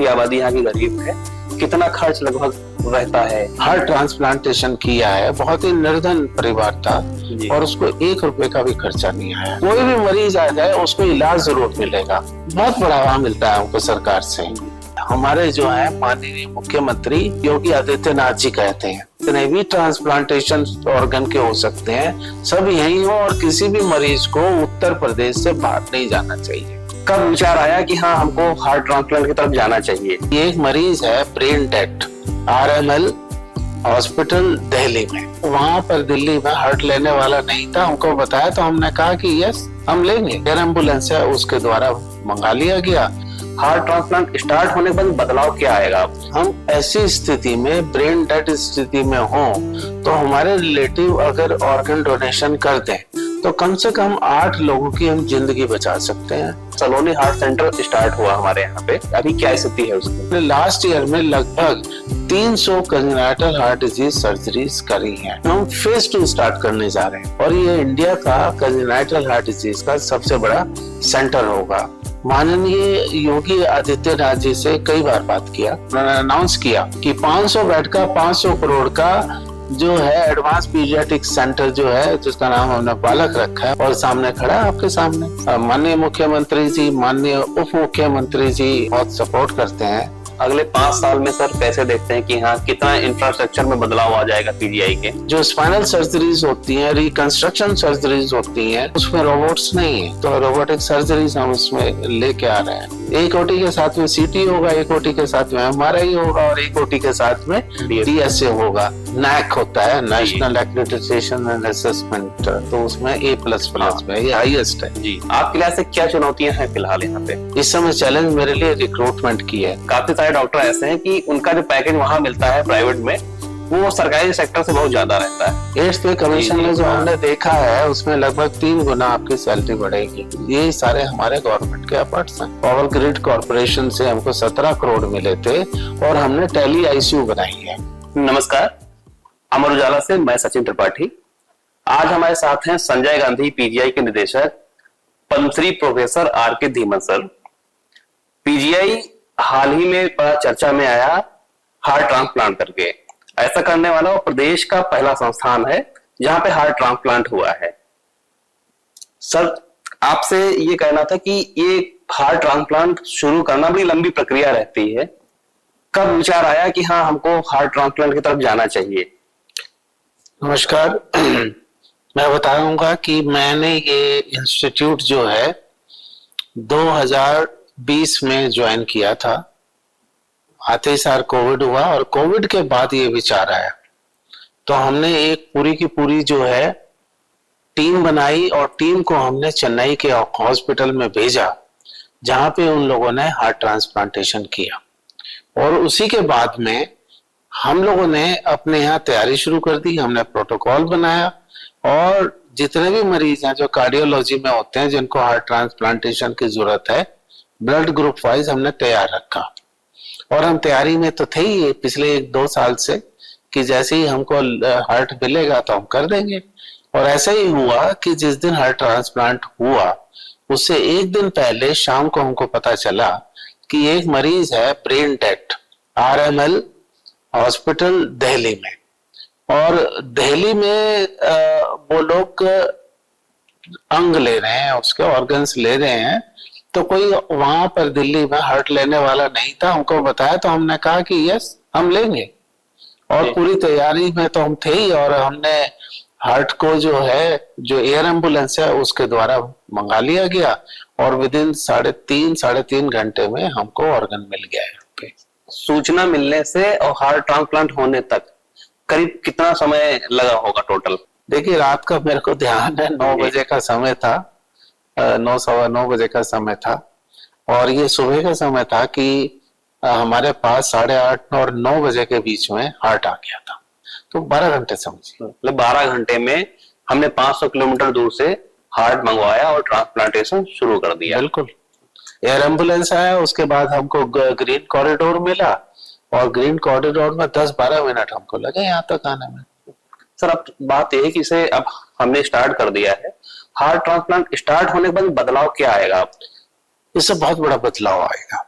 काफी आबादी यहाँ की गरीब है, कितना खर्च लगभग रहता है? हार्ट ट्रांसप्लांटेशन किया है, बहुत ही निर्धन परिवार था और उसको 1 रुपए का भी खर्चा नहीं आया। कोई भी मरीज आ जाए उसको इलाज जरूर मिलेगा, बहुत बढ़ावा मिलता है हमको सरकार से। हमारे जो है माननीय मुख्यमंत्री योगी आदित्यनाथ जी कहते हैं जितने भी ट्रांसप्लांटेशन ऑर्गन के हो सकते हैं सब यही हो और किसी भी मरीज को उत्तर प्रदेश से बाहर नहीं जाना चाहिए। कब विचार आया कि हाँ हमको हार्ट ट्रांसप्लांट की तरफ जाना चाहिए? ये एक मरीज है brain dead, RML hospital Delhi में। वहाँ पर दिल्ली में हार्ट लेने वाला नहीं था, हमको बताया तो हमने कहा कि यस हम लेंगे। एयर एम्बुलेंस है उसके द्वारा मंगा लिया गया। हार्ट ट्रांसप्लांट स्टार्ट होने के बाद बदलाव क्या आएगा? हम ऐसी स्थिति में ब्रेन डेड स्थिति में हो तो हमारे रिलेटिव अगर ऑर्गन डोनेशन कर दें तो कम से कम 8 लोगों की हम जिंदगी बचा सकते हैं। सलोनी हार्ट सेंटर स्टार्ट हुआ हमारे यहाँ पे, अभी क्या स्थिति है उसकी? लास्ट ईयर में लगभग 300 कंजेनिटल हार्ट डिजीज सर्जरीज करी हैं। हम फेज 2 स्टार्ट करने जा रहे हैं और ये इंडिया का कंजेनिटल हार्ट डिजीज का सबसे बड़ा सेंटर होगा। माननीय योगी आदित्यनाथ जी से कई बार बात किया, उन्होंने अनाउंस किया कि 500 बेड का 500 करोड़ का जो है एडवांस पीडियाट्रिक सेंटर जो है जिसका नाम हमने बालक रखा है और सामने खड़ा है आपके सामने। माननीय मुख्यमंत्री जी, माननीय उप मुख्यमंत्री जी बहुत सपोर्ट करते हैं। अगले 5 साल में सर कैसे देखते हैं कि हाँ कितना इंफ्रास्ट्रक्चर में बदलाव आ जाएगा पीजीआई के? जो स्पाइनल सर्जरीज होती हैं, रिकंस्ट्रक्शन सर्जरीज होती हैं, उसमें रोबोट्स नहीं है तो रोबोटिक सर्जरीज हम उसमें लेके आ रहे हैं। एक ओटी के साथ में CT होगा, एक ओटी के साथ में MRI होगा और एक ओटी के साथ में DSA होगा। NAC होता है, नेशनल एक्रेडिटेशन एंड असेसमेंट, तो उसमें A++ में ये हाईएस्ट है जी। आपके लिहाज से क्या चुनौतियां हैं फिलहाल यहाँ पे? इस समय चैलेंज मेरे लिए रिक्रूटमेंट की है। काफी सारे डॉक्टर ऐसे हैं कि उनका जो पैकेज वहाँ मिलता है प्राइवेट में वो सरकारी सेक्टर से बहुत ज्यादा रहता है। 8th पे कमीशन में जो हमने देखा है उसमें लगभग 3 गुना आपकी सैलरी बढ़ेगी। ये सारे हमारे गवर्नमेंट के एफर्ट्स हैं। पावर ग्रिड कॉर्पोरेशन से हमको 17 करोड़ मिले थे और हमने टेली ICU बनाई है। नमस्कार, अमर उजाला से मैं सचिन त्रिपाठी। आज हमारे साथ हैं संजय गांधी, पीजीआई के निदेशक, Padmashri professor RK Dhiman sir. PGI हाल ही में बड़ा चर्चा में आया हार्ट ट्रांसप्लांट करके। ऐसा करने वाला वो प्रदेश का पहला संस्थान है जहां पे हार्ट ट्रांसप्लांट हुआ है। सर आपसे ये कहना था कि ये हार्ट ट्रांसप्लांट शुरू करना बड़ी लंबी प्रक्रिया रहती है, कब विचार आया कि हाँ हमको हार्ट ट्रांसप्लांट की तरफ जाना चाहिए? नमस्कार, मैं बताऊंगा कि मैंने ये इंस्टीट्यूट जो है 2020 में ज्वाइन किया था। आते ही सार कोविड हुआ और कोविड के बाद ये विचार आया तो हमने एक पूरी की पूरी जो है टीम बनाई और टीम को हमने चेन्नई के हॉस्पिटल में भेजा जहां पे उन लोगों ने हार्ट ट्रांसप्लांटेशन किया और उसी के बाद में हम लोगों ने अपने यहाँ तैयारी शुरू कर दी। हमने प्रोटोकॉल बनाया और जितने भी मरीज हैं जो कार्डियोलॉजी में होते हैं जिनको हार्ट ट्रांसप्लांटेशन की जरूरत है, ब्लड ग्रुप वाइज हमने तैयार रखा और हम तैयारी में तो थे ही पिछले 1-2 साल से कि जैसे ही हमको हार्ट मिलेगा तो हम कर देंगे। और ऐसा ही हुआ कि जिस दिन हार्ट ट्रांसप्लांट हुआ उससे 1 दिन पहले शाम को हमको पता चला कि एक मरीज है brain dead, RML hospital Delhi में। और दिल्ली में वो लोग अंग ले रहे हैं, उसके ऑर्गन्स ले रहे हैं, तो कोई वहां पर दिल्ली में हार्ट लेने वाला नहीं था। हमको बताया तो हमने कहा कि यस हम लेंगे और पूरी तैयारी में तो हम थे ही। और हमने हार्ट को जो है जो एयर एम्बुलेंस है उसके द्वारा मंगा लिया गया और विदिन 3.5 घंटे में हमको ऑर्गन मिल गया है। सूचना मिलने से और हार्ट ट्रांसप्लांट होने तक करीब कितना समय लगा होगा टोटल? देखिए रात का मेरे को ध्यान है 9 बजे का समय था, 9-9:15 बजे का समय था और ये सुबह का समय था कि हमारे पास 8:30 और 9 बजे के बीच में हार्ट आ गया था। तो 12 घंटे समझिए, मतलब 12 घंटे में हमने 500 किलोमीटर दूर से हार्ट मंगवाया और ट्रांसप्लांटेशन शुरू कर दिया। बिल्कुल, एयर एम्बुलेंस आया, उसके बाद हमको ग्रीन कॉरिडोर मिला और ग्रीन कॉरिडोर में 10-12 मिनट हमको लगे यहाँ तक आने में। सर अब बात यह है कि इसे अब हमने स्टार्ट कर दिया है, हार्ट ट्रांसप्लांट स्टार्ट होने के बाद बदलाव क्या आएगा? इससे बहुत बड़ा बदलाव आएगा।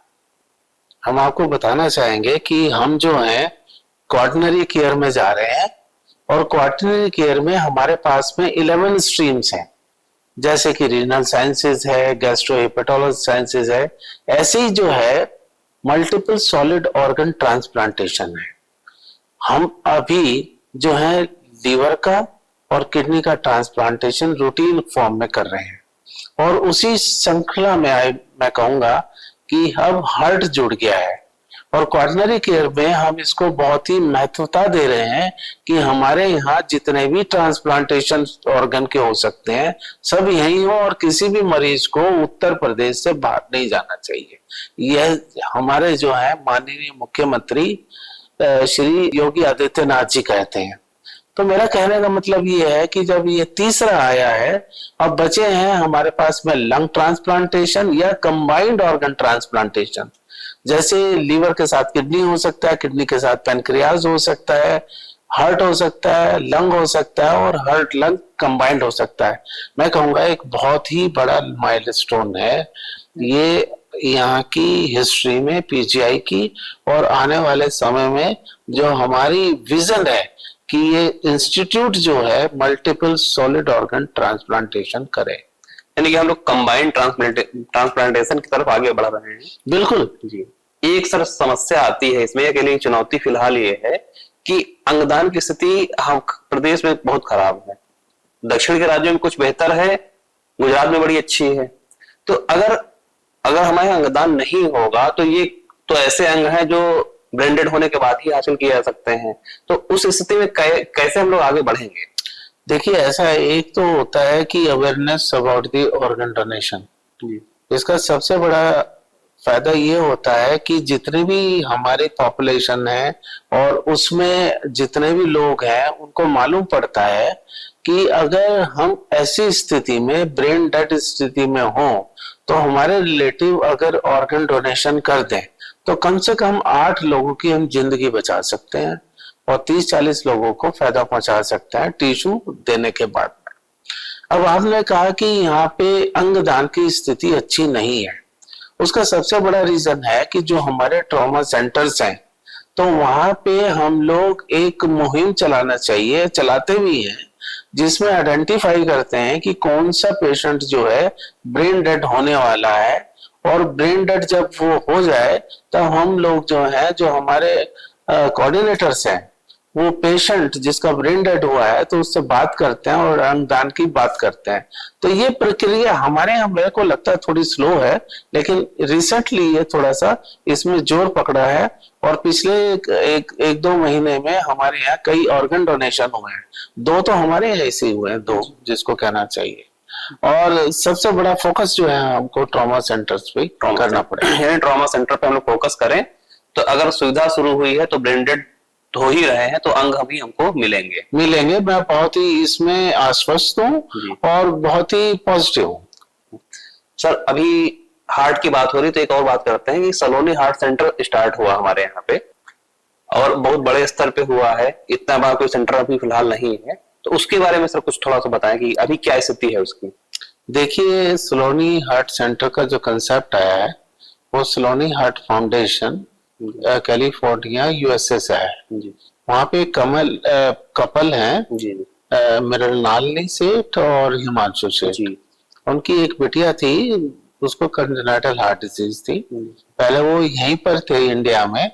हम आपको बताना चाहेंगे कि हम जो है क्वार्टनरी केयर में जा रहे हैं, और क्वार्टनरी केयर में हमारे पास में 11 स्ट्रीम्स हैं, जैसे कि रीनल साइंसेज है, गैस्ट्रोहेपेटोलॉजी साइंसेज है, ऐसे ही जो है मल्टीपल सॉलिड ऑर्गन ट्रांसप्लांटेशन है। हम अभी जो है लीवर का और किडनी का ट्रांसप्लांटेशन रूटीन फॉर्म में कर रहे हैं, और उसी श्रृंखला में मैं कहूंगा कि अब हार्ट जुड़ गया है, और क्वार्टनरी केयर में हम इसको बहुत ही महत्वता दे रहे हैं कि हमारे यहाँ जितने भी ट्रांसप्लांटेशन ऑर्गन के हो सकते हैं सब यहीं हो, और किसी भी मरीज को उत्तर प्रदेश से बाहर नहीं जाना चाहिए। यह हमारे जो है माननीय मुख्यमंत्री श्री योगी आदित्यनाथ जी कहते हैं। तो मेरा कहने का मतलब ये है कि जब ये तीसरा आया है, अब बचे हैं हमारे पास में लंग ट्रांसप्लांटेशन या कंबाइंड ऑर्गन ट्रांसप्लांटेशन, जैसे लीवर के साथ किडनी हो सकता है, किडनी के साथ पैनक्रियाज हो सकता है, हार्ट हो सकता है, लंग हो सकता है, और हार्ट लंग कंबाइंड हो सकता है। मैं कहूंगा एक बहुत ही बड़ा माइलस्टोन है ये यहाँ की हिस्ट्री में पीजीआई की, और आने वाले समय में जो हमारी विजन है कि ये इंस्टीट्यूट जो है मल्टीपल सॉलिड ऑर्गन ट्रांसप्लांटेशन करे, यानी कि हम लोग कंबाइंड ट्रांसप्लांटेशन की तरफ आगे बढ़ रहे हैं। बिल्कुल जी। एक सर समस्या आती है इसमें, के लिए चुनौती फिलहाल ये है कि अंगदान की स्थिति हम प्रदेश में बहुत खराब है। दक्षिण के राज्यों में कुछ बेहतर है, गुजरात में बड़ी अच्छी है। तो अगर हमारे अंगदान नहीं होगा तो ये तो ऐसे अंग हैं जो ब्रांडेड होने के बाद ही हासिल किए जा सकते हैं। तो उस स्थिति में कैसे हम लोग आगे बढ़ेंगे? देखिए ऐसा है, एक तो होता है कि awareness about the organ donation. इसका सबसे बड़ा फायदा ये होता है कि जितने भी हमारी पॉपुलेशन है और उसमें जितने भी लोग हैं उनको मालूम पड़ता है कि अगर हम ऐसी स्थिति में ब्रेन डेड स्थिति में हो तो हमारे रिलेटिव अगर ऑर्गन डोनेशन कर दें तो कम से कम 8 लोगों की हम जिंदगी बचा सकते हैं और 30-40 लोगों को फायदा पहुंचा सकते हैं टिश्यू देने के बाद में। अब आपने कहा कि यहाँ पे अंगदान की स्थिति अच्छी नहीं है, उसका सबसे बड़ा रीजन है कि जो हमारे ट्रॉमा सेंटर्स हैं तो वहां पे हम लोग एक मुहिम चलाना चाहिए, चलाते भी हैं, जिसमें आइडेंटिफाई करते हैं कि कौन सा पेशेंट जो है ब्रेन डेड होने वाला है, और ब्रेन डेड जब वो हो जाए तब हम लोग जो है जो हमारे कोऑर्डिनेटर्स हैं वो पेशेंट जिसका ब्रेन डेड हुआ है तो उससे बात करते हैं और अंगदान की बात करते हैं। तो ये प्रक्रिया हमारे यहाँ मेरे को लगता है थोड़ी स्लो है, लेकिन रिसेंटली ये थोड़ा सा इसमें जोर पकड़ा है और पिछले एक 2 महीने में हमारे यहाँ कई ऑर्गन डोनेशन हुए हैं। 2 तो हमारे यहाँ ऐसे हुए हैं, 2 जिसको कहना चाहिए। और सबसे बड़ा फोकस जो है हमको ट्रॉमा सेंटर्स पे करना पड़ेगा। ट्रॉमा सेंटर पे हम लोग फोकस करें तो अगर सुविधा शुरू हुई है तो ब्रेन डेड हो ही रहे हैं तो अंग भी हमको मिलेंगे। मैं बहुत ही इसमें आश्वस्त हूँ और बहुत ही पॉजिटिव हूँ। सर अभी हार्ट की बात हो रही तो एक और बात करते हैं कि सलोनी हार्ट सेंटर स्टार्ट हुआ हमारे यहाँ पे और बहुत बड़े स्तर पे हुआ है, इतना बड़ा कोई सेंटर अभी फिलहाल नहीं है, तो उसके बारे में सर कुछ थोड़ा सा बताएं कि अभी क्या स्थिति है उसकी। देखिए सलोनी हार्ट सेंटर का जो कंसेप्ट आया है वो सलोनी हार्ट फाउंडेशन कैलिफोर्निया यूएसए से है। वहाँ पे कपल हैं मृणालिनी सेठ और हिमांशु सेठ। उनकी एक बिटिया थी, उसको कंजेनिटल हार्ट डिजीज थी। पहले वो यहीं पर थे इंडिया में,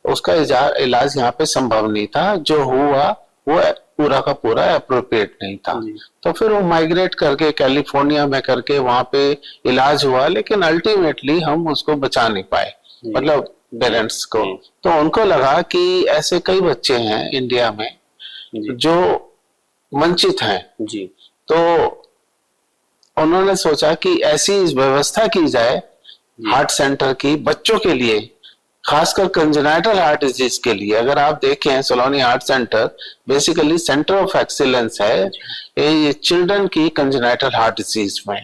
उसका इलाज यहाँ पे संभव नहीं था, जो हुआ वो पूरा का पूरा अप्रोप्रिएट नहीं था। तो फिर वो माइग्रेट करके कैलिफोर्निया में करके वहाँ पे इलाज हुआ, लेकिन अल्टीमेटली हम उसको बचा नहीं पाए, मतलब पेरेंट्स को। तो उनको लगा कि ऐसे कई बच्चे हैं इंडिया में जो वंचित हैं जी, तो उन्होंने सोचा कि ऐसी व्यवस्था की जाए हार्ट सेंटर की बच्चों के लिए, खासकर कंजेनिटल हार्ट डिजीज के लिए। अगर आप देखें Saloni heart centre basically centre of excellence है ये चिल्ड्रन की कंजेनिटल हार्ट डिजीज में।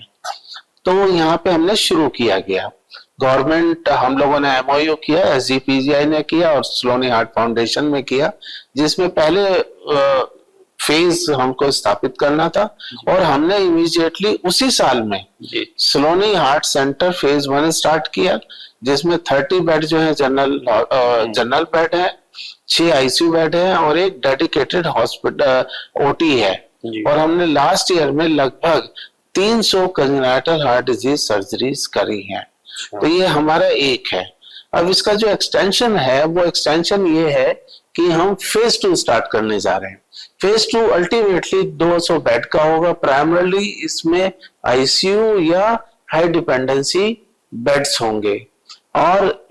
तो यहाँ पे हमने शुरू किया गया, गवर्नमेंट हम लोगों ने एमओयू किया, एसजीपीजीआई ने किया और सलोनी हार्ट फाउंडेशन में किया, जिसमें पहले फेज हमको स्थापित करना था और हमने इमीडिएटली उसी साल में सलोनी हार्ट सेंटर फेज 1 स्टार्ट किया, जिसमें 30 बेड जो है जनरल बेड है, 6 आईसीयू बेड है और एक डेडिकेटेड हॉस्पिटल ओटी है। और हमने लास्ट ईयर में लगभग 300 कंजेनिटल हार्ट डिजीज सर्जरीज करी हैं। तो ये हमारा एक है। अब इसका जो एक्सटेंशन है वो एक्सटेंशन ये है कि हम फेज 2 स्टार्ट करने जा रहे हैं। फेज 2 अल्टीमेटली 200 बेड का होगा। प्राइमरली इसमें आईसीयू या हाई डिपेंडेंसी बेड्स होंगे और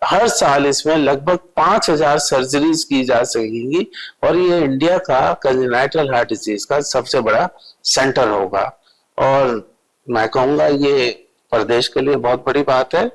हर साल इसमें लगभग 5000 सर्जरीज की जा सकेंगी और ये इंडिया का कंजेनिटल हार्ट डिजीज का सबसे बड़ा सेंटर होगा। और मैं कहूंगा ये प्रदेश के लिए बहुत बड़ी बात है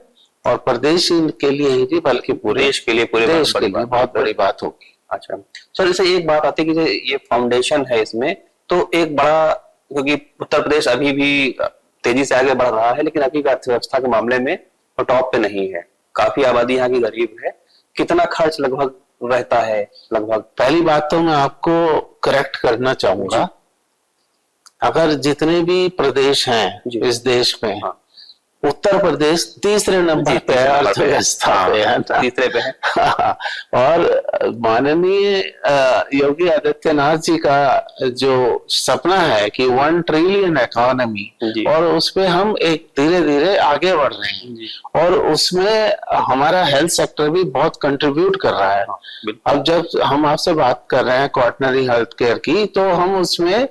और प्रदेश के लिए ही नहीं बल्कि पूरे देश के लिए बहुत बड़ी बात होगी। अच्छा सर, जैसे एक बात आती है कि ये फाउंडेशन है इसमें, तो एक बड़ा, क्योंकि उत्तर प्रदेश अभी भी तेजी से आगे बढ़ रहा है लेकिन अभी अर्थव्यवस्था के मामले में वो टॉप पे नहीं है, काफी आबादी यहाँ की गरीब है। कितना खर्च लगभग रहता है? लगभग पहली बात तो मैं आपको करेक्ट करना चाहूंगा, अगर जितने भी प्रदेश हैं इस देश में, हाँ। उत्तर प्रदेश तीसरे नंबर पे है अर्थव्यवस्था पे, है ना? तीसरे पे है। और माननीय योगी आदित्यनाथ जी का जो सपना है कि 1 ट्रिलियन इकोनॉमी, और उसपे हम एक धीरे धीरे आगे बढ़ रहे हैं और उसमें हमारा हेल्थ सेक्टर भी बहुत कंट्रीब्यूट कर रहा है। अब जब हम आपसे बात कर रहे हैं क्वाटरनरी हेल्थ केयर की, तो हम उसमें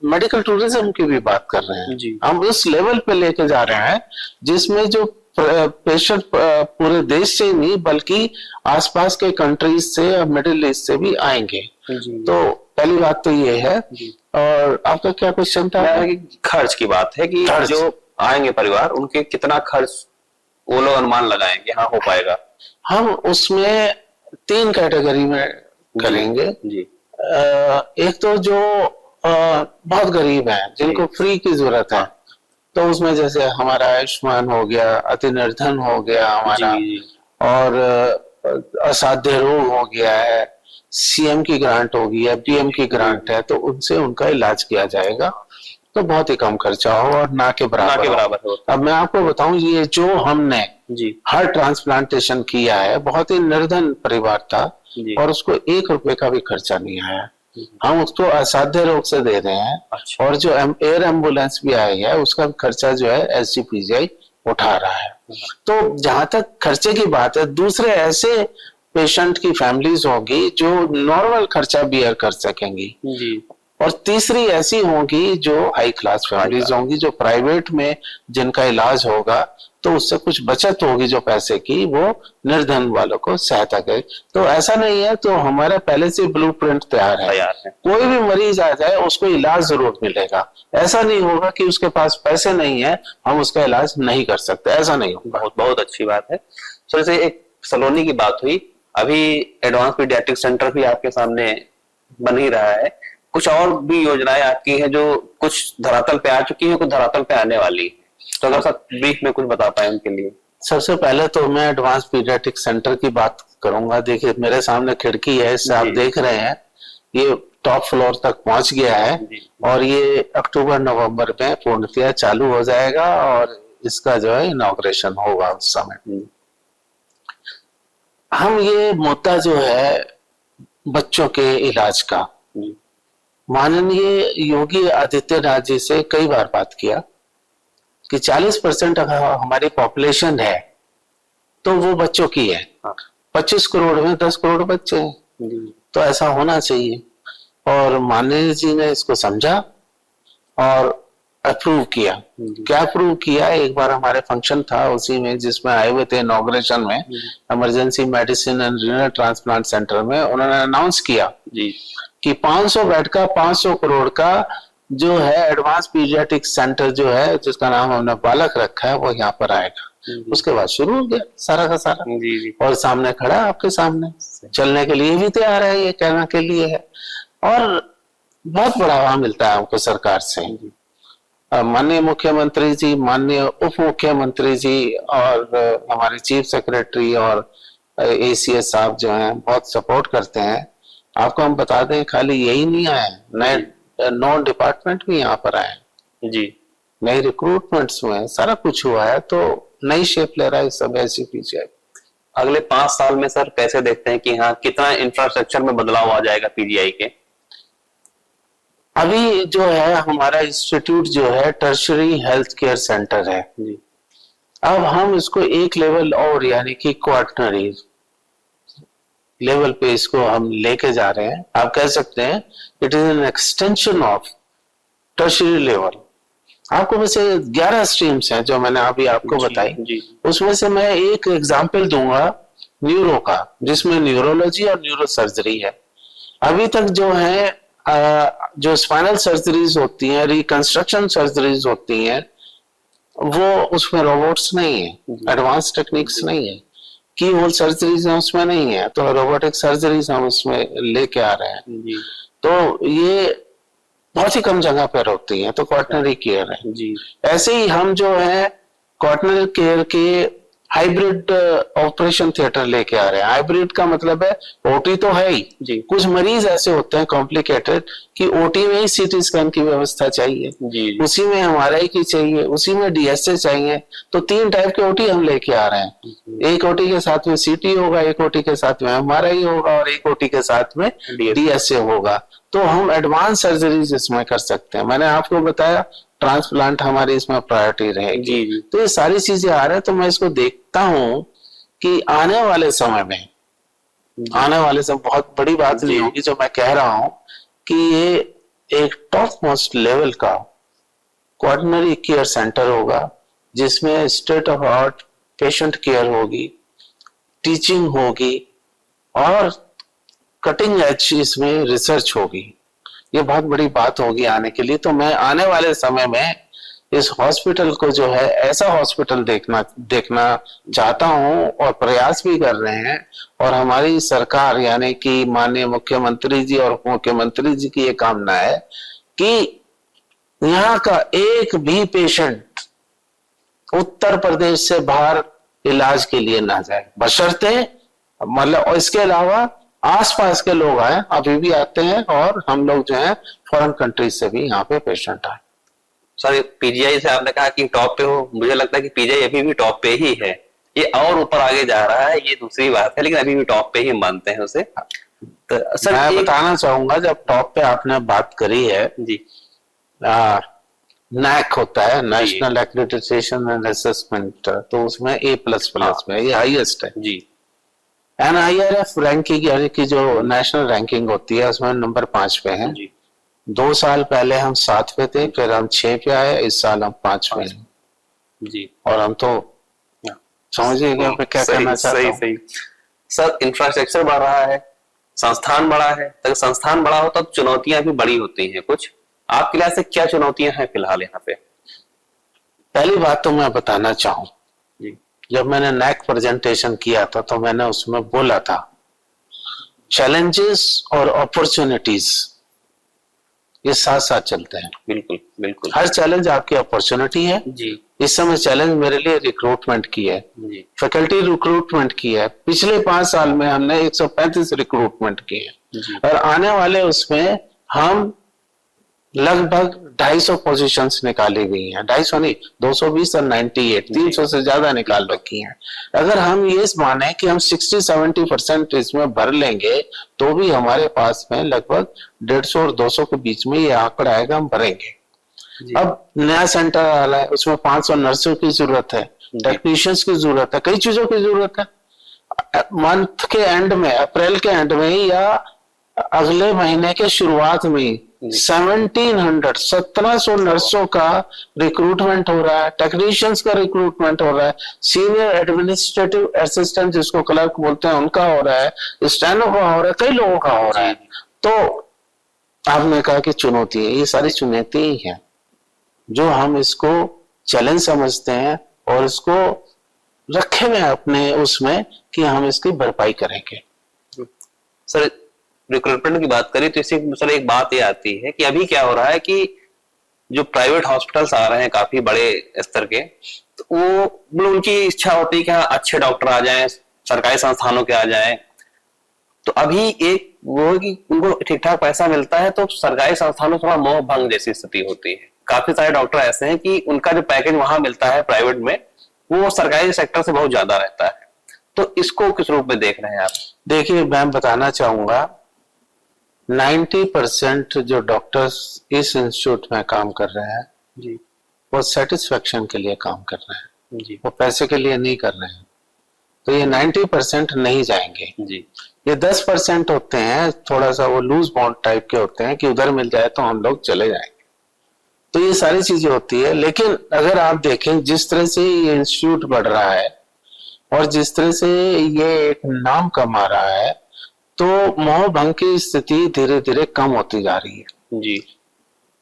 मेडिकल टूरिज्म की भी बात कर रहे हैं। हम उस लेवल पे लेके जा रहे हैं जिसमें जो पेशेंट पूरे देश से नहीं बल्कि आसपास के कंट्रीज से और मिडिल ईस्ट से भी आएंगे। तो पहली बात तो ये है। और आपका क्या क्वेश्चन था? खर्च की बात है कि जो आएंगे परिवार, उनके कितना खर्च वो लोग अनुमान लगाएंगे हाँ हो पाएगा? हम उसमें 3 कैटेगरी में करेंगे जी। एक तो जो बहुत गरीब है जिनको फ्री की जरूरत है, तो उसमें जैसे हमारा आयुष्मान हो गया, अति निर्धन हो गया हमारा, और असाध्य रोग हो गया है, सीएम की ग्रांट होगी या पीएम की ग्रांट है, तो उनसे उनका इलाज किया जाएगा। तो बहुत ही कम खर्चा हो और ना के बराबर हो। अब मैं आपको बताऊं, ये जो हमने हार्ट ट्रांसप्लांटेशन किया है, बहुत ही निर्धन परिवार था और उसको 1 रुपए का भी खर्चा नहीं आया। हम उसको असाध्य रोग से दे रहे हैं। अच्छा। और जो एयर एम्बुलेंस भी आई है उसका खर्चा जो है एसजीपीजीआई उठा रहा है। तो जहां तक खर्चे की बात है, दूसरे ऐसे पेशेंट की फैमिलीज होगी जो नॉर्मल खर्चा बियर कर सकेंगी जी। और तीसरी ऐसी होंगी जो हाई क्लास फैमिलीज होंगी, जो प्राइवेट में जिनका इलाज होगा, तो उससे कुछ बचत होगी जो पैसे की, वो निर्धन वालों को सहायता करे। तो ऐसा नहीं है, तो हमारा पहले से ब्लूप्रिंट तैयार है। कोई भी मरीज आ जाए उसको इलाज जरूर मिलेगा। ऐसा नहीं होगा कि उसके पास पैसे नहीं है हम उसका इलाज नहीं कर सकते, ऐसा नहीं होगा। बहुत बहुत अच्छी बात है। तो जैसे एक सलोनी की बात हुई, अभी एडवांस पीडियाट्रिक सेंटर भी आपके सामने बन ही रहा है, कुछ और भी योजनाएं आपकी हैं जो कुछ धरातल पे आ चुकी हैं, कुछ धरातल पे आने वाली है, तो अगर सब ब्रीफ में कुछ बता पाए उनके लिए। सबसे पहले तो मैं एडवांस पीडियाट्रिक सेंटर की बात करूंगा। देखिए मेरे सामने खिड़की है, इससे आप देख रहे हैं, ये टॉप फ्लोर तक पहुंच गया है और ये अक्टूबर नवंबर में पूर्णतया चालू हो जाएगा और इसका जो है इनॉग्रेशन होगा उस समय। हम ये मुद्दा जो है बच्चों के इलाज का माननीय योगी आदित्यनाथ जी से कई बार बात किया कि 40% हमारी पॉपुलेशन है तो वो बच्चों की है। 25 करोड़ में 10 करोड़ बच्चे हैं, तो ऐसा होना चाहिए। और माननीय जी ने इसको समझा और अप्रूव किया। क्या अप्रूव किया? एक बार हमारे फंक्शन था उसी में जिसमें आए हुए थे इनॉग्रेशन में, emergency medicine and renal transplant centre में, उन्होंने अनाउंस किया कि 500 बेड का 500 करोड़ का जो है एडवांस पीडियाट्रिक सेंटर जो है, जिसका नाम हमने बालक रखा है, वो यहाँ पर आएगा। उसके बाद शुरू हो गया सारा का सारा। और सामने खड़ा आपके सामने, चलने के लिए भी तैयार है, ये कहना के लिए है। और बहुत बढ़ावा मिलता है हमको सरकार से। माननीय मुख्यमंत्री जी, माननीय उप मुख्यमंत्री जी और हमारे चीफ सेक्रेटरी और एसीएस साहब जो हैं बहुत सपोर्ट करते हैं। आपको हम बता दें, खाली यही नहीं आए, नए नॉन डिपार्टमेंट भी यहाँ पर आए, जी नए रिक्रूटमेंट्स हुए हैं, सारा कुछ हुआ है, तो नई शेप ले रहा है सब ऐसी पीछे। अगले 5 साल में सर कैसे देखते हैं कि हाँ कितना इंफ्रास्ट्रक्चर में बदलाव आ जाएगा पीजीआई के? अभी जो है हमारा इंस्टीट्यूट जो है टर्शरी हेल्थ केयर सेंटर है जी अब हम इसको एक लेवल और यानी कि क्वार्टनरी लेवल पे इसको हम लेके जा रहे हैं। आप कह सकते हैं it is an extension of tertiary level. आपको वैसे 11 स्ट्रीम्स हैं जो मैंने अभी आपको बताई, जी उसमें से मैं एक एग्जांपल दूंगा न्यूरो का, जिसमें न्यूरोलॉजी और न्यूरो सर्जरी है। अभी तक जो है जो स्पाइनल सर्जरीज होती हैं, रिकंस्ट्रक्शन सर्जरीज होती हैं, वो उसमें रोबोट्स नहीं है, एडवांस टेक्निक्स नहीं है, की होल सर्जरीज उसमें नहीं है, तो रोबोटिक सर्जरीज हम उसमें लेके आ रहे हैं। जी तो ये बहुत ही कम जगह पर होती है, तो क्वार्टनरी केयर है। जी ऐसे ही हम जो है क्वार्टनरी केयर के हाइब्रिड ऑपरेशन थिएटर लेके आ रहे हैं। हाइब्रिड का मतलब है ओटी तो है ही, जी कुछ मरीज ऐसे होते हैं कॉम्प्लिकेटेड कि ओटी में ही सीटी स्कैन की व्यवस्था चाहिए, जी उसी में एमआरआई की चाहिए, उसी में डीएसए चाहिए, तो 3 टाइप के ओटी हम लेके आ रहे हैं। एक ओटी के साथ में सीटी होगा, एक ओटी के साथ में एमआरआई होगा और एक ओटी के साथ में डीएसए होगा। तो हम एडवांस सर्जरीज इसमें कर सकते हैं। मैंने आपको बताया ट्रांसप्लांट हमारी इसमें प्रायोरिटी रहेगी। जी तो ये सारी चीजें आ रहे हैं, तो मैं इसको देखता हूं कि आने वाले समय में बहुत बड़ी बात नहीं होगी जो मैं कह रहा हूं कि ये एक टॉप मोस्ट लेवल का क्वार्टनरी केयर सेंटर होगा, जिसमें state of art patient care होगी, टीचिंग होगी और कटिंग एज इसमें रिसर्च होगी। ये बहुत बड़ी बात होगी आने के लिए। तो मैं आने वाले समय में इस हॉस्पिटल को जो है ऐसा हॉस्पिटल देखना चाहता हूं और प्रयास भी कर रहे हैं। और हमारी सरकार यानी कि माननीय मुख्यमंत्री जी और उप मुख्यमंत्री जी की ये कामना है कि यहाँ का एक भी पेशेंट उत्तर प्रदेश से बाहर इलाज के लिए ना जाए, बशर्ते मतलब, और इसके अलावा आसपास के लोग आए, अभी भी आते हैं, और हम लोग जो है फॉरेन कंट्री से भी यहाँ पे पेशेंट आए। सर पीजीआई से आपने कहा कि टॉप पे हो, मुझे लगता है कि पीजीआई अभी भी टॉप पे ही है। ये और ऊपर आगे जा रहा है ये दूसरी बात है, लेकिन अभी भी टॉप पे ही मानते हैं उसे। तो सर मैं बताना चाहूंगा, जब टॉप पे आपने बात करी है जी, नैक होता है, नेशनल एक्रेडिटेशन एंड असेसमेंट, तो उसमें A++ में ये हाईएस्ट है जी। NIRF रैंकिंग यानी कि जो नेशनल रैंकिंग होती है उसमें नंबर 5 पे है। 2 साल पहले हम 7 पे थे, फिर हम 6 पे आए, इस साल हम 5 पे हैं जी। और हम तो समझिए क्या कहना चाहता हूं। सही। सर इंफ्रास्ट्रक्चर बढ़ रहा है, संस्थान बड़ा है, तो संस्थान बड़ा होता तो चुनौतियां भी बड़ी होती हैं। कुछ आपके लिए से क्या चुनौतियां हैं फिलहाल यहाँ पे? पहली बात तो मैं बताना चाहूं, जी जब मैंने नैक प्रेजेंटेशन किया था तो मैंने उसमें बोला था चैलेंजेस और अपॉर्चुनिटीज ये साथ साथ चलते हैं। बिल्कुल बिल्कुल। हर चैलेंज आपकी अपॉर्चुनिटी है जी। इस समय चैलेंज मेरे लिए रिक्रूटमेंट की है, फैकल्टी रिक्रूटमेंट की है। पिछले 5 साल में हमने 135 रिक्रूटमेंट किए हैं और आने वाले उसमें हम लगभग 250 पोजीशंस निकाली गई हैं। 250 नहीं, 220 और 98, 300 से ज्यादा निकाल रखी हैं। अगर हम ये माने कि हम 60-70% इसमें भर लेंगे तो भी हमारे पास में लगभग 150 और 200 के बीच में ये आंकड़ा आएगा, हम भरेंगे। अब नया सेंटर आ रहा है, उसमें 500 नर्सों की जरूरत है, टेक्नीशियंस की जरूरत है, कई चीजों की जरूरत है। मंथ के एंड में, अप्रैल के एंड में या अगले महीने के शुरुआत में 1700 नर्सों का रिक्रूटमेंट हो रहा है, टेक्नीशियंस का रिक्रूटमेंट हो रहा है, सीनियर एडमिनिस्ट्रेटिव असिस्टेंट जिसको क्लर्क बोलते हैं उनका हो रहा है, स्टेनो का हो रहा है, कई लोगों का हो रहा है। तो आपने कहा कि चुनौती है, ये सारी चुनौती ही है जो हम इसको चैलेंज समझते हैं और इसको रखे हुए अपने उसमें कि हम इसकी भरपाई करेंगे। सर रिक्रूटमेंट की बात करें तो इसी सर एक बात ये आती है कि अभी क्या हो रहा है कि जो प्राइवेट हॉस्पिटल्स आ रहे हैं काफी बड़े स्तर के, तो वो उनकी इच्छा होती है कि हाँ अच्छे डॉक्टर आ जाएं, सरकारी संस्थानों के आ जाएं, तो अभी एक वो है कि उनको ठीक ठाक पैसा मिलता है तो सरकारी संस्थानों में थोड़ा मोह भंग जैसी स्थिति होती है। काफी सारे डॉक्टर ऐसे हैं कि उनका जो पैकेज वहां मिलता है प्राइवेट में वो सरकारी सेक्टर से बहुत ज्यादा रहता है। तो इसको किस रूप में देख रहे हैं आप? देखिए, मैं बताना चाहूंगा 90% जो डॉक्टर्स इस इंस्टीट्यूट में काम कर रहे हैं जी, वो सेटिस्फेक्शन के लिए काम कर रहे हैं, जी, वो पैसे के लिए नहीं कर रहे हैं। तो ये 90% नहीं जाएंगे। जी, ये 10% होते हैं, थोड़ा सा वो लूज बॉन्ड टाइप के होते हैं कि उधर मिल जाए तो हम लोग चले जाएंगे। तो ये सारी चीजें होती है। लेकिन अगर आप देखें जिस तरह से ये इंस्टीट्यूट बढ़ रहा है और जिस तरह से ये एक नाम कमा रहा है, तो मोह भंग की स्थिति धीरे धीरे कम होती जा रही है। जी,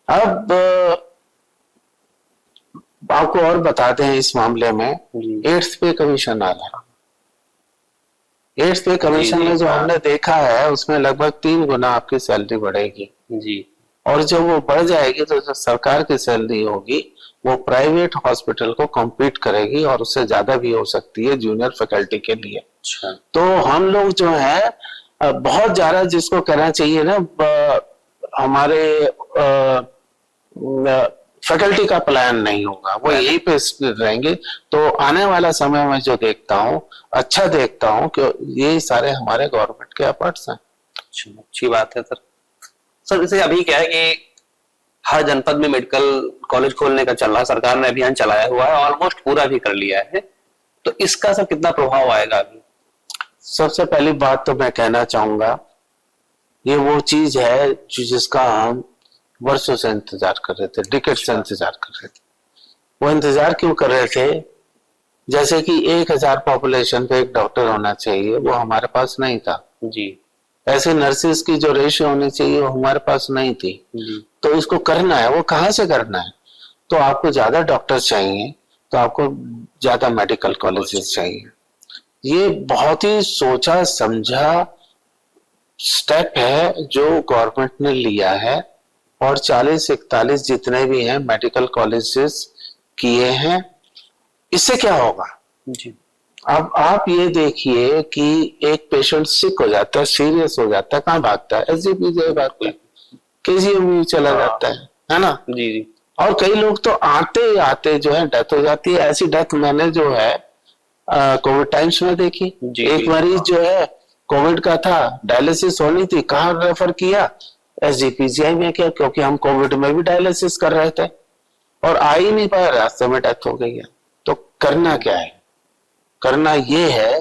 अब आपको और बता दें इस मामले में, जी, 8th पे कमीशन आ रहा है। 8th पे कमीशन में जो हमने देखा है उसमें लगभग 3 गुना आपकी सैलरी बढ़ेगी। जी, और जब वो बढ़ जाएगी तो जो सरकार की सैलरी होगी वो प्राइवेट हॉस्पिटल को कॉम्पीट करेगी और उससे ज्यादा भी हो सकती है जूनियर फैकल्टी के लिए। अच्छा, तो हम लोग जो है बहुत ज्यादा जिसको कहना चाहिए ना, हमारे फैकल्टी का प्लान नहीं होगा, वो यहीं पे रहेंगे। तो आने वाला समय में जो देखता हूँ, अच्छा देखता हूँ कि ये सारे हमारे गवर्नमेंट के एफर्ट्स हैं। अच्छा, अच्छी बात है सर। सर जैसे अभी क्या है कि हर जनपद में मेडिकल कॉलेज खोलने का चल रहा है, सरकार ने अभियान चलाया हुआ है, ऑलमोस्ट पूरा भी कर लिया है। तो इसका सर कितना प्रभाव आएगा अभी? सबसे पहली बात तो मैं कहना चाहूंगा, ये वो चीज है जिसका हम वर्षों से इंतजार कर रहे थे, डिकेड से इंतजार कर रहे थे। वो इंतजार क्यों कर रहे थे? जैसे कि 1000 पॉपुलेशन पे एक डॉक्टर होना चाहिए, वो हमारे पास नहीं था। जी, ऐसे नर्सेस की जो रेशियो होनी चाहिए वो हमारे पास नहीं थी। जी, तो इसको करना है, वो कहाँ से करना है? तो आपको ज्यादा डॉक्टर चाहिए, तो आपको ज्यादा मेडिकल कॉलेजेस चाहिए। ये बहुत ही सोचा समझा स्टेप है जो गवर्नमेंट ने लिया है, और 40-41 जितने भी हैं मेडिकल कॉलेजेस किए हैं। इससे क्या होगा? जी, अब आप ये देखिए कि एक पेशेंट सिक हो जाता है, सीरियस हो जाता है, कहाँ भागता है? एसजीपीजीआई भागता है, केजीएमयू चला जाता है ना? जी, जी, और कई लोग तो आते ही आते जो है डेथ हो जाती है। ऐसी डेथ मैंने जो है कोविड टाइम्स में देखी। जी, एक जी, मरीज जो है कोविड का था, डायलिसिस होनी थी, कहाँ रेफर किया? एसजीपीजीआई में किया, क्योंकि हम कोविड में भी डायलिसिस कर रहे थे और आ ही नहीं पाया, रास्ते में डेथ हो गई है। तो करना क्या है? करना ये है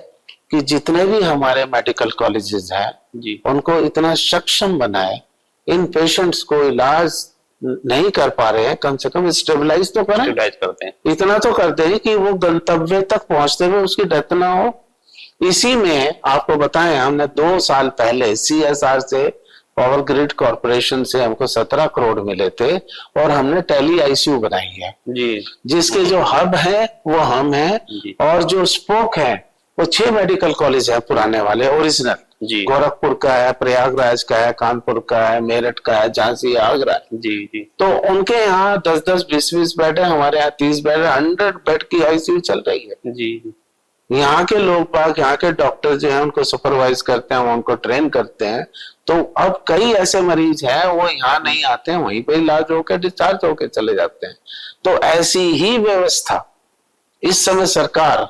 कि जितने भी हमारे मेडिकल कॉलेजेस हैं जी, उनको इतना सक्षम बनाए, इन पेशेंट्स को इलाज नहीं कर पा रहे हैं कम से कम स्टेबलाइज तो करें। स्टेबलाइज करते हैं। इतना तो करते हैं कि वो गंतव्य तक पहुंचते हुए उसकी डेथ ना हो। इसी में आपको बताएं, हमने 2 साल पहले सीएसआर से, पावर ग्रिड कॉर्पोरेशन से हमको 17 करोड़ मिले थे और हमने टेली आईसीयू बनाई है, जी, जिसके जो हब है वो हम हैं, जी, और जो स्पोक है वो 6 मेडिकल कॉलेज है पुराने वाले ओरिजिनल। जी, गोरखपुर का है, प्रयागराज का है, कानपुर का है, मेरठ का है, झांसी, आगरा। जी, जी, तो उनके यहाँ 10-10, 20-20 बेड है, हमारे यहाँ 30 बेड है, 100 बेड की आईसीयू चल रही है। जी, यहाँ के लोग बाग, यहाँ के डॉक्टर जो है उनको सुपरवाइज करते हैं, उनको ट्रेन करते हैं। तो अब कई ऐसे मरीज हैं वो यहाँ नहीं आते हैं, वहीं पे इलाज होकर डिस्चार्ज होकर चले जाते हैं। तो ऐसी ही व्यवस्था इस समय सरकार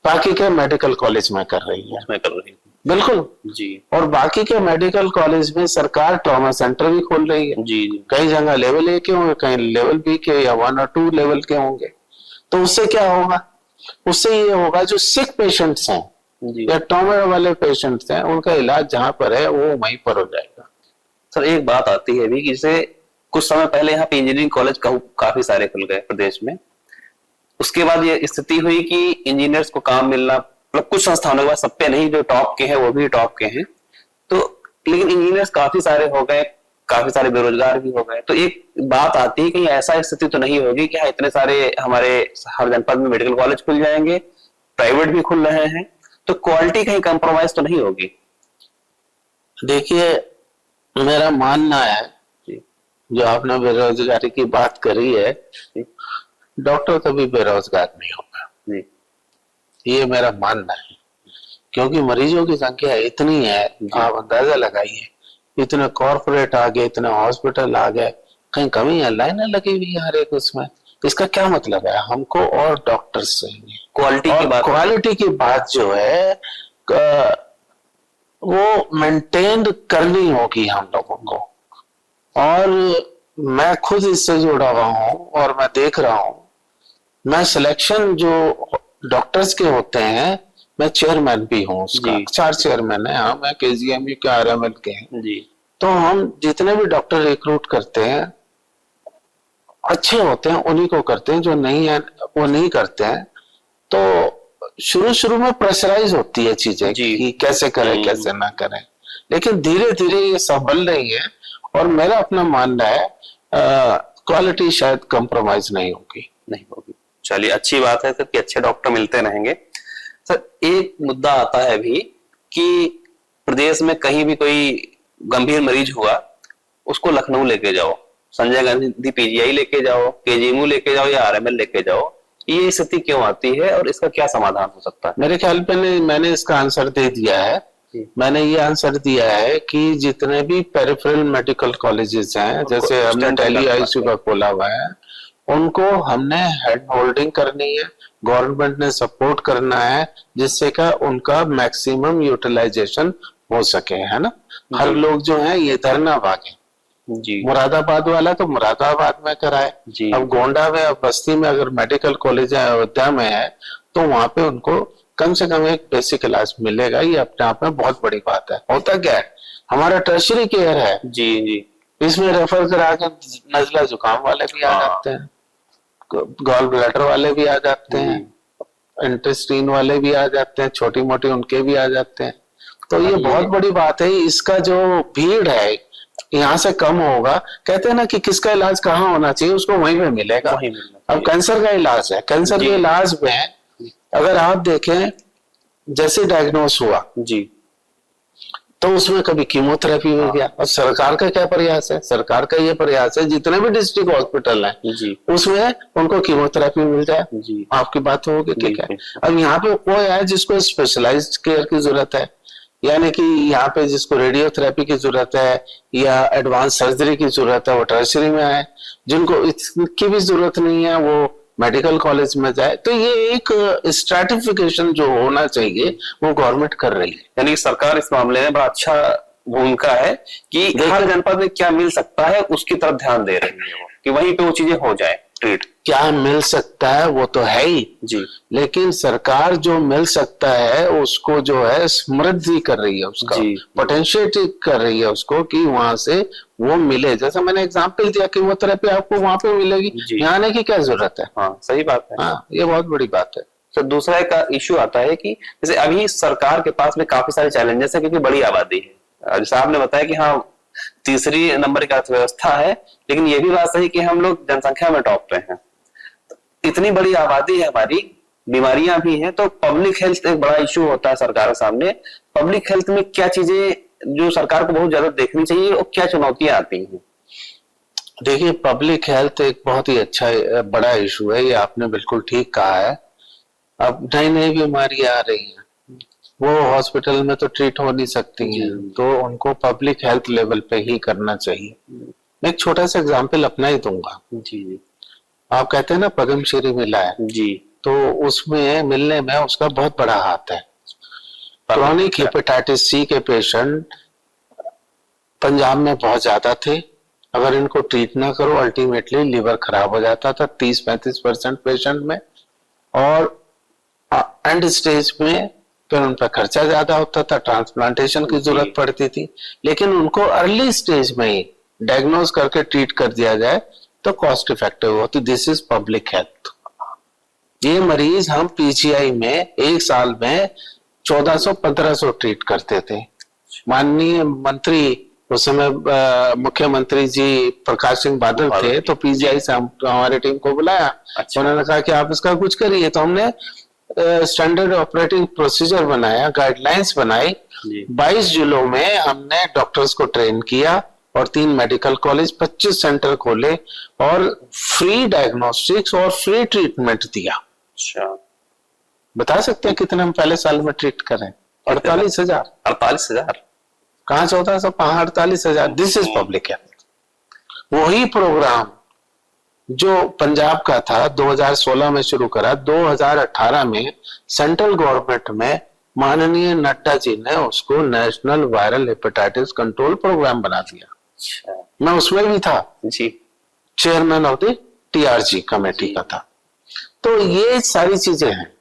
बाकी के मेडिकल कॉलेज में कर रही है। उसमें कर रही हूँ। बिल्कुल। जी, और बाकी के मेडिकल कॉलेज में सरकार ट्रॉमा सेंटर भी खोल रही है। जी, जी, कई जगह लेवल ए के होंगे, कहीं लेवल बी के या 1 और 2 लेवल के होंगे। तो उससे क्या होगा? उससे ये होगा जो सिक पेशेंट्स हैं जी। या ट्रॉमा वाले पेशेंट्स हैं, उनका इलाज जहां पर है वो वहीं पर हो जाएगा। सर एक बात आती है अभी कि जैसे कुछ समय पहले यहाँ पे इंजीनियरिंग कॉलेज काफी सारे खुल गए प्रदेश में। उसके बाद ये स्थिति हुई कि इंजीनियर्स को काम मिलना, मतलब कुछ संस्थानों के बाद, सब पे नहीं, जो टॉप के हैं वो भी टॉप के हैं। तो लेकिन इंजीनियर्स काफी सारे हो गए, काफी सारे बेरोजगार भी हो गए। तो एक बात आती है कि ऐसा स्थिति तो नहीं होगी कि इतने सारे हमारे हर जनपद में मेडिकल कॉलेज खुल जाएंगे, प्राइवेट भी खुल रहे हैं, तो क्वालिटी कहीं कंप्रोमाइज तो नहीं होगी? देखिए, मेरा मानना है, जी, जो आपने बेरोजगारी की बात करी है, डॉक्टर कभी बेरोजगार नहीं होगा, जी, ये मेरा मानना है। क्योंकि मरीजों की संख्या इतनी है, आप अंदाजा लगाइए, इतने कॉर्पोरेट आ गए, इतने हॉस्पिटल आ गए, कहीं कमी है, लाइनें लगी हुई है हर एक उसमें। इसका क्या मतलब है? हमको और डॉक्टर्स चाहिए, क्वालिटी की बात, क्वालिटी की बात जो है वो मेंटेन करनी होगी हम लोगों को। और मैं खुद इससे जुड़ा हुआ हूँ और मैं देख रहा हूँ, मैं सिलेक्शन जो डॉक्टर्स के होते हैं, मैं चेयरमैन भी हूँ उसका, 4 चेयरमैन है, हाँ, मैं केजीएमयू के आरएमएल के हैं जी। तो हम जितने भी डॉक्टर रिक्रूट करते हैं अच्छे होते हैं, उन्हीं को करते हैं, जो नहीं है वो नहीं करते हैं। तो शुरू में प्रेशराइज होती है चीजें कि कैसे करें कैसे ना करें, लेकिन धीरे धीरे ये सब बन रही है और मेरा अपना मानना है क्वालिटी शायद कंप्रोमाइज नहीं होगी। चलिए, अच्छी बात है सर कि अच्छे डॉक्टर मिलते रहेंगे। सर, एक मुद्दा आता है अभी कि प्रदेश में कहीं भी कोई गंभीर मरीज हुआ, उसको लखनऊ लेके जाओ, संजय गांधी पीजीआई लेके जाओ, केजीएमयू लेके जाओ या आरएमएल लेके जाओ, ये स्थिति क्यों आती है और इसका क्या समाधान हो सकता है? मेरे ख्याल पे मैंने इसका आंसर दे दिया है। मैंने ये आंसर दिया है कि जितने भी पेरिफेरल मेडिकल कॉलेजेस हैं, जैसे हमने दिल्ली आईसीयू का खोला हुआ है, उनको हमने हेड होल्डिंग करनी है, गवर्नमेंट ने सपोर्ट करना है, जिससे का उनका मैक्सिमम यूटिलाइजेशन हो सके, है ना। हर लोग जो है ये धरना भागे जी। मुरादाबाद वाला तो मुरादाबाद में कराए, अब गोंडा में, अब बस्ती में अगर मेडिकल कॉलेज अयोध्या में है तो वहां पे उनको कम से कम एक बेसिक इलाज मिलेगा। ये अपने आप में बहुत बड़ी बात है। होता क्या है, हमारा टर्शरी केयर है जी, इसमें रेफर करा के नजला जुकाम वाले भी आ जाते हैं, गॉल ब्लैडर वाले भी आ जाते हैं, इंटेस्टाइन वाले भी आ जाते हैं, छोटी मोटी उनके भी आ जाते हैं। तो ये बहुत बड़ी बात है। इसका जो भीड़ है यहाँ से कम होगा। कहते हैं ना कि किसका इलाज कहाँ होना चाहिए, उसको वहीं पे मिलेगा। अब कैंसर का इलाज है, कैंसर के इलाज में अगर आप देखें, जैसे डायग्नोस हुआ जी, तो उसमें कभी कीमोथेरेपी हो गया। और सरकार का क्या प्रयास है, सरकार का ये प्रयास है जितने भी डिस्ट्रिक्ट हॉस्पिटल हैं उसमें उनको कीमोथेरेपी मिल जाए जी। आपकी बात होगी, ठीक है। अब यहाँ पे कोई है जिसको स्पेशलाइज्ड केयर की जरूरत है, यानी कि यहाँ पे जिसको रेडियोथेरेपी की जरूरत है या एडवांस सर्जरी की जरूरत है, वो टर्शरी में आए। जिनको इसकी भी जरूरत नहीं है वो मेडिकल कॉलेज में जाए। तो ये एक स्ट्रैटिफिकेशन जो होना चाहिए वो गवर्नमेंट कर रही है। यानी सरकार इस मामले में बड़ा अच्छा भूमिका है कि हर जनपद में क्या मिल सकता है उसकी तरफ ध्यान दे रही है वो, कि वहीं पे वो चीजें हो जाए ट्रीट। क्या मिल सकता है वो तो है ही जी, लेकिन सरकार जो मिल सकता है उसको जो है समृद्धि कर रही है, उसका पोटेंशिएट कर रही है उसको, कि वहां से वो मिले। जैसा मैंने एग्जांपल दिया कि वो थेरेपी आपको वहां पे मिलेगी, यहाँ आने की क्या जरूरत है। हाँ, सही बात है। हाँ, ये बहुत बड़ी बात है। तो दूसरा एक इश्यू आता है कि जैसे अभी सरकार के पास में काफी सारे चैलेंजेस है, क्योंकि बड़ी आबादी है। जैसे आपने बताया कि हाँ, तीसरी नंबर की अर्थव्यवस्था है, लेकिन ये भी बात सही कि हम लोग जनसंख्या में टॉप पे हैं। इतनी बड़ी आबादी है हमारी, बीमारियां भी हैं, तो पब्लिक हेल्थ एक बड़ा इश्यू होता है सरकार के सामने। पब्लिक हेल्थ में क्या चीजें जो सरकार को बहुत ज्यादा देखनी चाहिए और क्या चुनौतियां आती हैं? देखिए, पब्लिक हेल्थ एक बहुत ही अच्छा बड़ा इशू है, ये आपने बिल्कुल ठीक कहा है। अब नई नई बीमारियां आ रही हैं, वो हॉस्पिटल में तो ट्रीट हो नहीं सकती हैं, तो उनको पब्लिक हेल्थ लेवल पे ही करना चाहिए। मैं एक छोटा सा एग्जाम्पल अपना ही दूंगा जी। आप कहते हैं ना पद्मश्री मिला है जी, तो उसमें मिलने में उसका बहुत बड़ा हाथ है। क्रॉनिक हेपेटाइटिस सी के पेशेंट पंजाब में बहुत ज्यादा थे। अगर इनको ट्रीट ना करो अल्टीमेटली लिवर खराब हो जाता था 30-35% पेशेंट में, और एंड स्टेज में फिर उन पर खर्चा ज्यादा होता था, ट्रांसप्लांटेशन की जरूरत पड़ती थी। लेकिन उनको अर्ली स्टेज में ही डायग्नोज करके ट्रीट कर दिया जाए तो कॉस्ट इफेक्टिव होती। This is public health. ये मरीज हम पीजीआई में एक साल में 1400-1500 ट्रीट करते थे। माननीय मंत्री उस समय मुख्यमंत्री जी प्रकाश सिंह बादल थे, तो पीजीआई से हमारे टीम को बुलाया। उन्होंने कहा कि आप इसका कुछ करिए, तो हमने स्टैंडर्ड ऑपरेटिंग प्रोसीजर बनाया, गाइडलाइंस बनाई। 22 जिलों में हमने डॉक्टर्स को ट्रेन किया और 3 मेडिकल कॉलेज, 25 सेंटर खोले और फ्री डायग्नोस्टिक्स और फ्री ट्रीटमेंट दिया। अच्छा, बता सकते हैं कितने हम पहले साल में ट्रीट करें? 48,000। 48,000 कहाँ 1400, 48,000। This is public health. वही प्रोग्राम जो पंजाब का था 2016 में शुरू करा, 2018 में सेंट्रल गवर्नमेंट में माननीय नड्डा जी ने उसको national viral hepatitis control programme बना दिया। मैं उसमें भी था जी, chairman of the TRG committee का था। तो ये सारी चीजें हैं।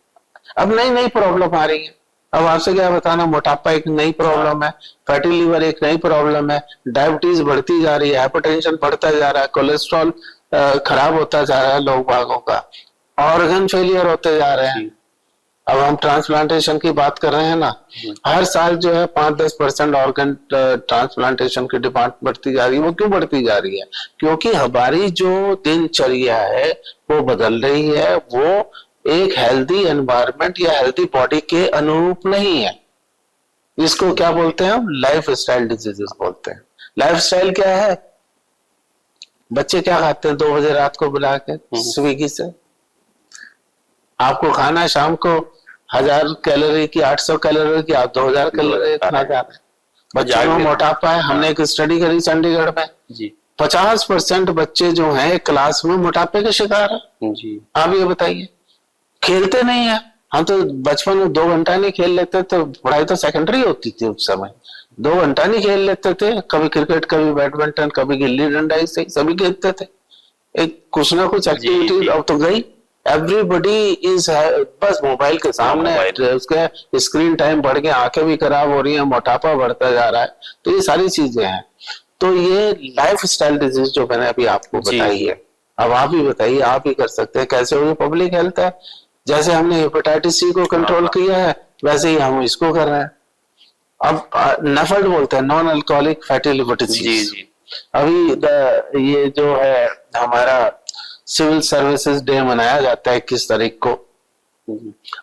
अब नई नई प्रॉब्लम आ रही है। अब आपसे क्या बताना, मोटापा एक नई प्रॉब्लम है, फैटी लीवर एक नई प्रॉब्लम है, डायबिटीज बढ़ती जा रही है, हाइपरटेंशन बढ़ता जा रहा है, कोलेस्ट्रॉल खराब होता जा रहा है लोग बागों का, ऑर्गन फेलियर होते जा रहे हैं। अब हम ट्रांसप्लांटेशन की बात कर रहे हैं ना, हर साल जो है 5-10% ऑर्गन ट्रांसप्लांटेशन की डिमांड बढ़ती जा रही है। वो क्यों बढ़ती जा रही है? क्योंकि हमारी जो दिनचर्या है वो बदल रही है, वो एक हेल्दी एनवायरनमेंट या हेल्दी बॉडी के अनुरूप नहीं है। इसको क्या बोलते हैं हम? लाइफ स्टाइल डिजीजेस बोलते हैं। लाइफ स्टाइल क्या है? बच्चे क्या खाते हैं 2 बजे रात को बुला के स्विगी से? आपको खाना शाम को 1000 कैलोरी की, 800 कैलोरी की, आप 2000 कैलोरी खा जा रहे हैं। बच्चों में मोटापा है। हमने एक स्टडी करी चंडीगढ़ में, 50% बच्चे जो हैं क्लास में मोटापे के शिकार हैं। आप ये बताइए, खेलते नहीं है। हम तो बचपन में 2 घंटा नहीं खेल लेते थे, पढ़ाई तो सेकेंडरी होती थी उस समय। 2 घंटा नहीं खेल लेते थे, कभी क्रिकेट, कभी बैडमिंटन, कभी गिल्ली डंडा, से सभी खेलते थे। एक कुछ ना कुछ एक्टिविटी अब तो गई। एवरीबडी इज बस मोबाइल के सामने, उसके स्क्रीन टाइम बढ़ गया, आंखें भी खराब हो रही है, मोटापा बढ़ता जा रहा है। तो ये सारी चीजें हैं। तो ये लाइफ स्टाइल डिजीज जो मैंने अभी आपको बताई है, अब आप ही बताइए, आप ही कर सकते हैं कैसे होगी। पब्लिक हेल्थ है। जैसे हमने हेपेटाइटिस C को कंट्रोल किया है, वैसे ही हम इसको कर रहे हैं। अब नफल्ट बोलते हैं, non alcoholic fatty liver disease. अभी ये जो है हमारा सिविल सर्विसेज डे मनाया जाता है 21 तारीख को,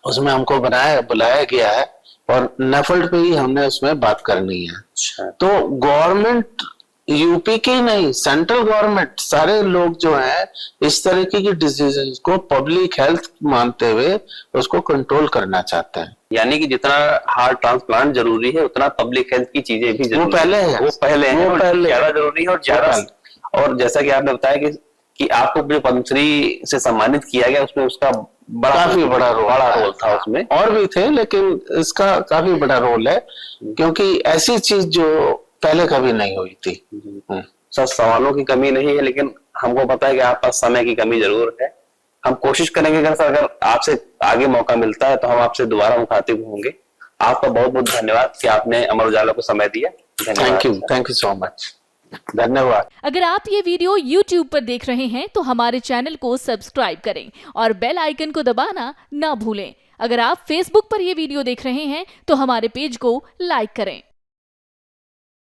उसमें हमको बुलाया गया है और नफल्ट पे ही हमने उसमें बात करनी है। तो गवर्नमेंट यूपी की नहीं, सेंट्रल गवर्नमेंट, सारे लोग जो हैं इस तरीके की डिजीजेस को पब्लिक हेल्थ मानते हुए उसको कंट्रोल करना चाहते हैं। यानी कि जितना हार्ट ट्रांसप्लांट जरूरी है उतना पब्लिक हेल्थ की चीजें भी जरूरी वो पहले है, वो पहले ज्यादा जरूरी है। और ज्यादा, और जैसा कि आपने बताया कि आपको जो पद्मश्री से सम्मानित किया गया, उसमें उसका काफी बड़ा रोल था। उसमें और भी थे, लेकिन इसका काफी बड़ा रोल है, क्योंकि ऐसी चीज जो पहले कभी नहीं हुई थी। सर, सवालों की कमी नहीं है, लेकिन हमको पता है कि आप पास समय की कमी जरूर है। हम कोशिश करेंगे अगर आपसे आगे मौका मिलता है तो हम आपसे दोबारा मुखातिब होंगे। आपका बहुत बहुत धन्यवाद कि आपने अमर उजाला को समय दिया। थैंक यू सो मच, धन्यवाद। अगर आप ये वीडियो YouTube पर देख रहे हैं तो हमारे चैनल को सब्सक्राइब करें और बेल आइकन को दबाना ना भूलें। अगर आप Facebook पर ये वीडियो देख रहे हैं तो हमारे पेज को लाइक करें।